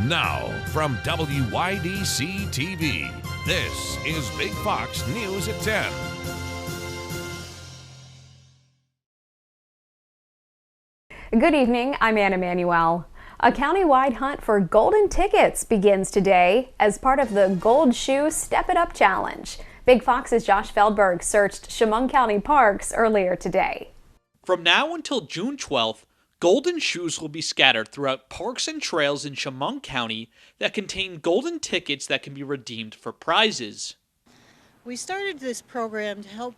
Now, from WYDC TV, this is Big Fox News at 10. Good evening, I'm Anna Manuel. A county-wide hunt for golden tickets begins today as part of the Gold Shoe Step It Up Challenge. Big Fox's Josh Feldberg searched Chemung County parks earlier today. From now until June 12th, golden shoes will be scattered throughout parks and trails in Chemung County that contain golden tickets that can be redeemed for prizes. We started this program to help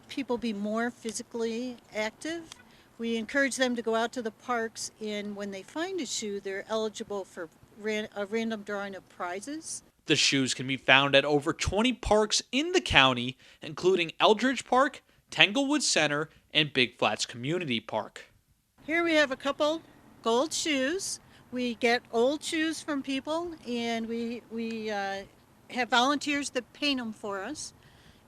people be more physically active. We encourage them to go out to the parks, and when they find a shoe, they're eligible for a random drawing of prizes. The shoes can be found at over 20 parks in the county, including Eldridge Park, Tanglewood Center, and Big Flats Community Park. Here we have a couple gold shoes. We get old shoes from people, and we have volunteers that paint them for us,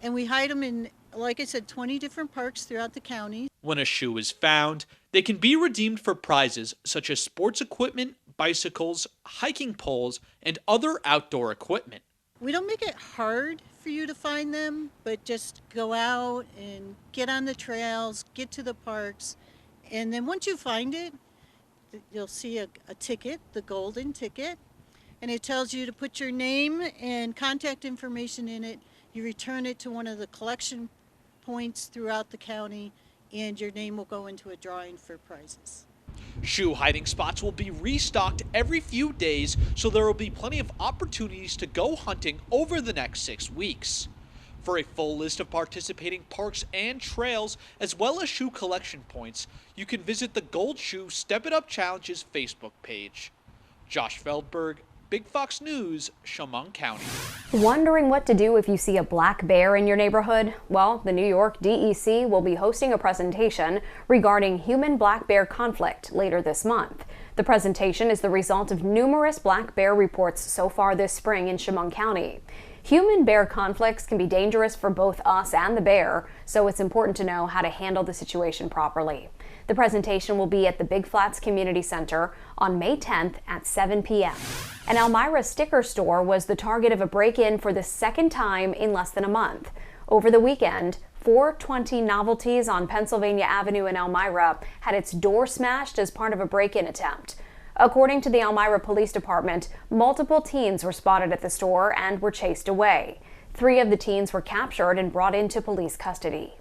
and we hide them in, like I said, 20 different parks throughout the county. When a shoe is found, they can be redeemed for prizes such as sports equipment, bicycles, hiking poles, and other outdoor equipment. We don't make it hard for you to find them, but just go out and get on the trails, get to the parks, and then once you find it, you'll see a ticket, the golden ticket, and it tells you to put your name and contact information in it. You return it to one of the collection points throughout the county, and your name will go into a drawing for prizes. Shoe hiding spots will be restocked every few days, so there will be plenty of opportunities to go hunting over the next 6 weeks. For a full list of participating parks and trails, as well as shoe collection points, you can visit the Gold Shoe Step It Up Challenge's Facebook page. Josh Feldberg, Big Fox News, Chemung County. Wondering what to do if you see a black bear in your neighborhood? Well, the New York DEC will be hosting a presentation regarding human black bear conflict later this month. The presentation is the result of numerous black bear reports so far this spring in Chemung County. Human bear conflicts can be dangerous for both us and the bear, so it's important to know how to handle the situation properly. The presentation will be at the Big Flats Community Center on May 10th at 7 p.m. An Elmira sticker store was the target of a break-in for the second time in less than a month. Over the weekend, 420 Novelties on Pennsylvania Avenue in Elmira had its door smashed as part of a break-in attempt. According to the Elmira Police Department, multiple teens were spotted at the store and were chased away. 3 of the teens were captured and brought into police custody.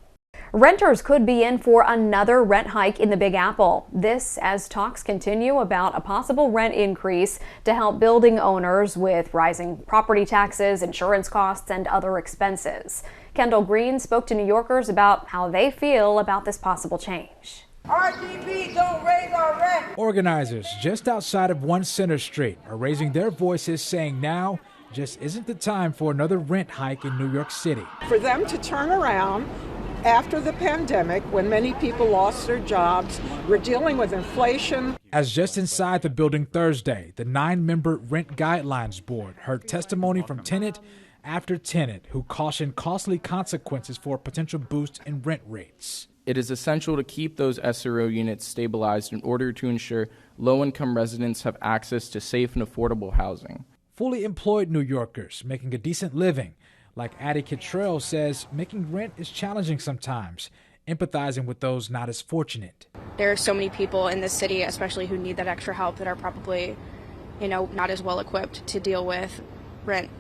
Renters could be in for another rent hike in the Big Apple. This as talks continue about a possible rent increase to help building owners with rising property taxes, insurance costs, and other expenses. Kendall Green spoke to New Yorkers about how they feel about this possible change. RDB, don't raise our rent. Organizers just outside of 1 Center Street are raising their voices, saying now just isn't the time for another rent hike in New York City. For them to turn around after the pandemic, when many people lost their jobs, we're dealing with inflation. As just inside the building Thursday, the 9-member Rent Guidelines Board heard testimony from tenant after tenant who cautioned costly consequences for a potential boost in rent rates. It is essential to keep those SRO units stabilized in order to ensure low-income residents have access to safe and affordable housing. Fully employed New Yorkers making a decent living, like Addie Kittrell says, making rent is challenging sometimes, empathizing with those not as fortunate. There are so many people in this city, especially who need that extra help, that are probably, not as well equipped to deal with rent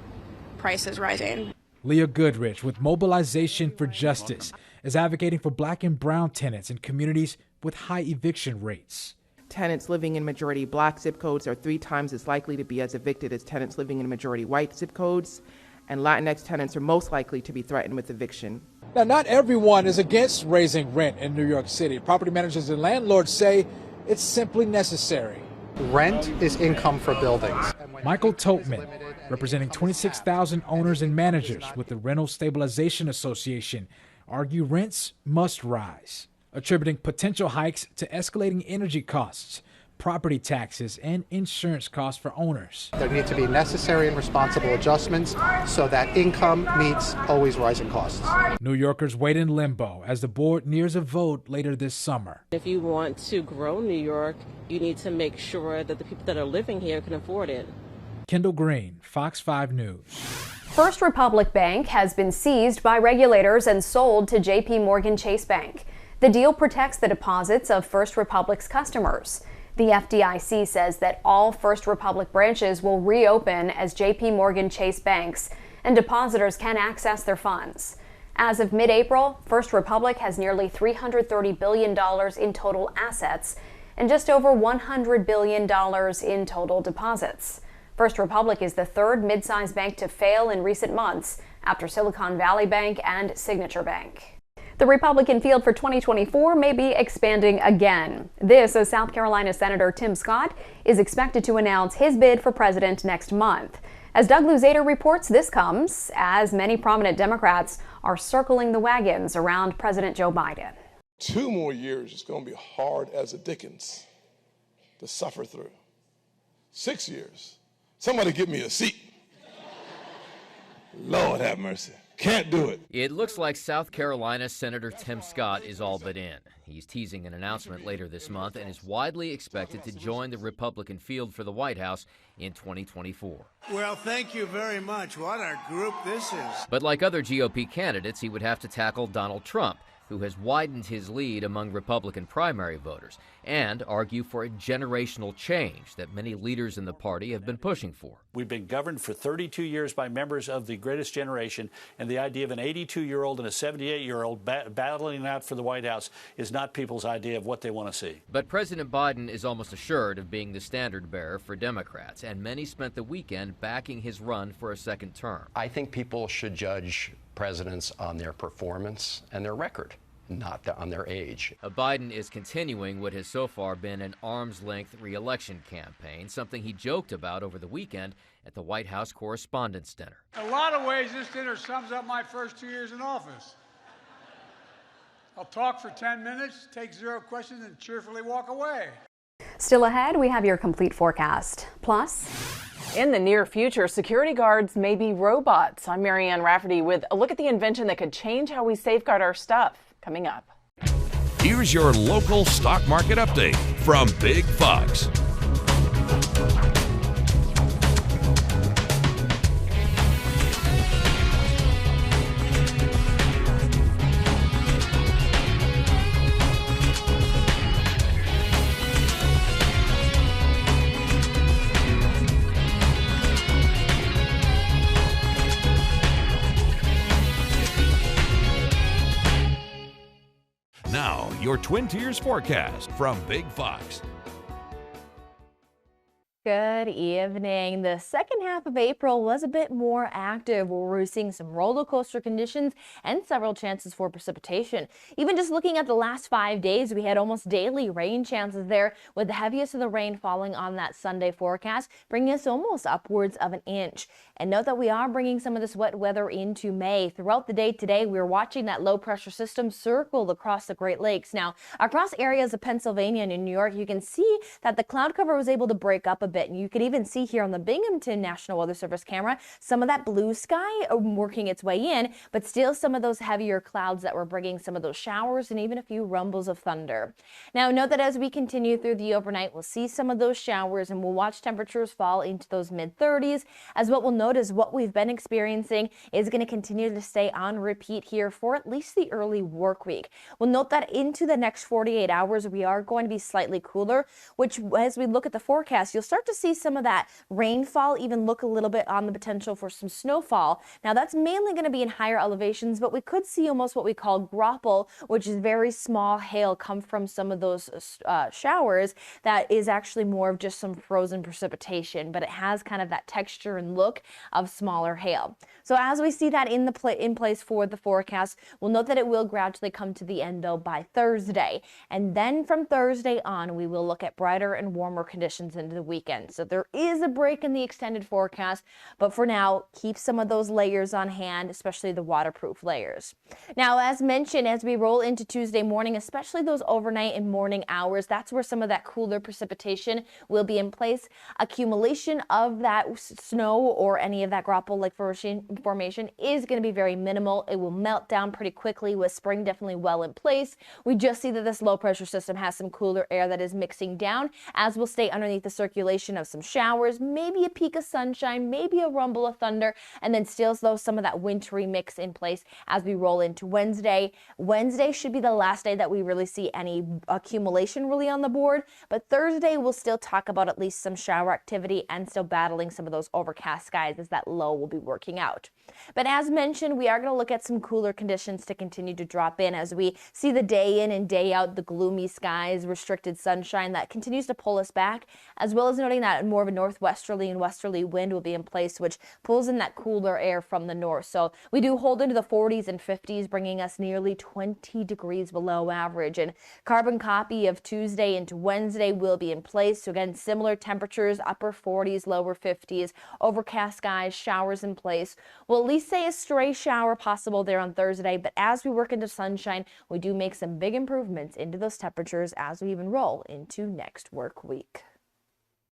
prices rising. Leah Goodrich with Mobilization for Justice is advocating for black and brown tenants in communities with high eviction rates. Tenants living in majority black zip codes are 3 times as likely to be as evicted as tenants living in majority white zip codes, and Latinx tenants are most likely to be threatened with eviction. Now, not everyone is against raising rent in New York City. Property managers and landlords say it's simply necessary. Rent is income for buildings. Michael Topman, representing 26,000 owners and managers with the Rental Stabilization Association, argue rents must rise, attributing potential hikes to escalating energy costs, property taxes and insurance costs for owners. There need to be necessary and responsible adjustments so that income meets always rising costs. New Yorkers wait in limbo as the board nears a vote later this summer. If you want to grow New York, you need to make sure that the people that are living here can afford it. Kendall Green, Fox 5 News. First Republic Bank has been seized by regulators and sold to JP Morgan Chase Bank. The deal protects the deposits of First Republic's customers. The FDIC says that all First Republic branches will reopen as JP Morgan Chase banks, and depositors can access their funds. As of mid-April, First Republic has nearly $330 billion in total assets and just over $100 billion in total deposits. First Republic is the third mid-sized bank to fail in recent months after Silicon Valley Bank and Signature Bank. The Republican field for 2024 may be expanding again. This as South Carolina Senator Tim Scott is expected to announce his bid for president next month. As Doug Luzader reports, this comes as many prominent Democrats are circling the wagons around President Joe Biden. 2 more years is going to be hard as a Dickens to suffer through. 6 years. Somebody give me a seat. Lord have mercy. Can't do it. It looks like South Carolina Senator Tim Scott is all but in. He's teasing an announcement later this month and is widely expected to join the Republican field for the White House in 2024. Well, thank you very much. What a group this is. But like other GOP candidates, he would have to tackle Donald Trump, who has widened his lead among Republican primary voters, and argue for a generational change that many leaders in the party have been pushing for. We've been governed for 32 years by members of the greatest generation, and the idea of an 82-year-old and a 78-year-old battling out for the White House is not people's idea of what they want to see. But President Biden is almost assured of being the standard bearer for Democrats, and many spent the weekend backing his run for a second term. I think people should judge presidents on their performance and their record, not on their age. Biden is continuing what has so far been an arm's-length re-election campaign, something he joked about over the weekend at the White House Correspondents' Dinner. In a lot of ways, this dinner sums up my first 2 years in office. I'll talk for 10 minutes, take 0 questions, and cheerfully walk away. Still ahead, we have your complete forecast. Plus, in the near future, security guards may be robots. I'm Marianne Rafferty with a look at the invention that could change how we safeguard our stuff. Coming up. Here's your local stock market update from Big Fox. Now, your Twin Tiers forecast from Big Fox. Good evening. The second half of April was a bit more active, where we're seeing some roller coaster conditions and several chances for precipitation. Even just looking at the last 5 days, we had almost daily rain chances there, with the heaviest of the rain falling on that Sunday forecast, bringing us almost upwards of an inch. And note that we are bringing some of this wet weather into May. Throughout the day today, we're watching that low pressure system circle across the Great Lakes. Now, across areas of Pennsylvania and in New York, you can see that the cloud cover was able to break up a bit. And you can even see here on the Binghamton National Weather Service camera some of that blue sky working its way in, but still some of those heavier clouds that were bringing some of those showers and even a few rumbles of thunder. Now, note that as we continue through the overnight, we'll see some of those showers and we'll watch temperatures fall into those mid-30s, as what we'll notice what we've been experiencing is going to continue to stay on repeat here for at least the early work week. We'll note that into the next 48 hours, we are going to be slightly cooler, which as we look at the forecast, you'll start to see some of that rainfall, even look a little bit on the potential for some snowfall. Now that's mainly going to be in higher elevations, but we could see almost what we call graupel, which is very small hail come from some of those showers that is actually more of just some frozen precipitation, but it has kind of that texture and look of smaller hail. So as we see that in place for the forecast, we'll note that it will gradually come to the end though by Thursday. And then from Thursday on, we will look at brighter and warmer conditions into the weekend. weekend. So there is a break in the extended forecast, but for now, keep some of those layers on hand, especially the waterproof layers. Now, as mentioned, as we roll into Tuesday morning, especially those overnight and morning hours, that's where some of that cooler precipitation will be in place. Accumulation of that snow or any of that graupel-like formation is going to be very minimal. It will melt down pretty quickly with spring definitely well in place. We just see that this low pressure system has some cooler air that is mixing down, as will stay underneath the circulation of some showers, maybe a peak of sunshine, maybe a rumble of thunder, and then still though some of that wintry mix in place as we roll into Wednesday. Wednesday should be the last day that we really see any accumulation really on the board, but Thursday we'll still talk about at least some shower activity and still battling some of those overcast skies as that low will be working out. But as mentioned, we are going to look at some cooler conditions to continue to drop in as we see the day in and day out, the gloomy skies, restricted sunshine that continues to pull us back, as well as noting that more of a northwesterly and westerly wind will be in place, which pulls in that cooler air from the north. So we do hold into the 40s and 50s, bringing us nearly 20 degrees below average. And carbon copy of Tuesday into Wednesday will be in place. So again, similar temperatures, upper 40s, lower 50s, overcast skies, showers in place. We'll at least say a stray shower possible there on Thursday, but as we work into sunshine, we do make some big improvements into those temperatures as we even roll into next work week.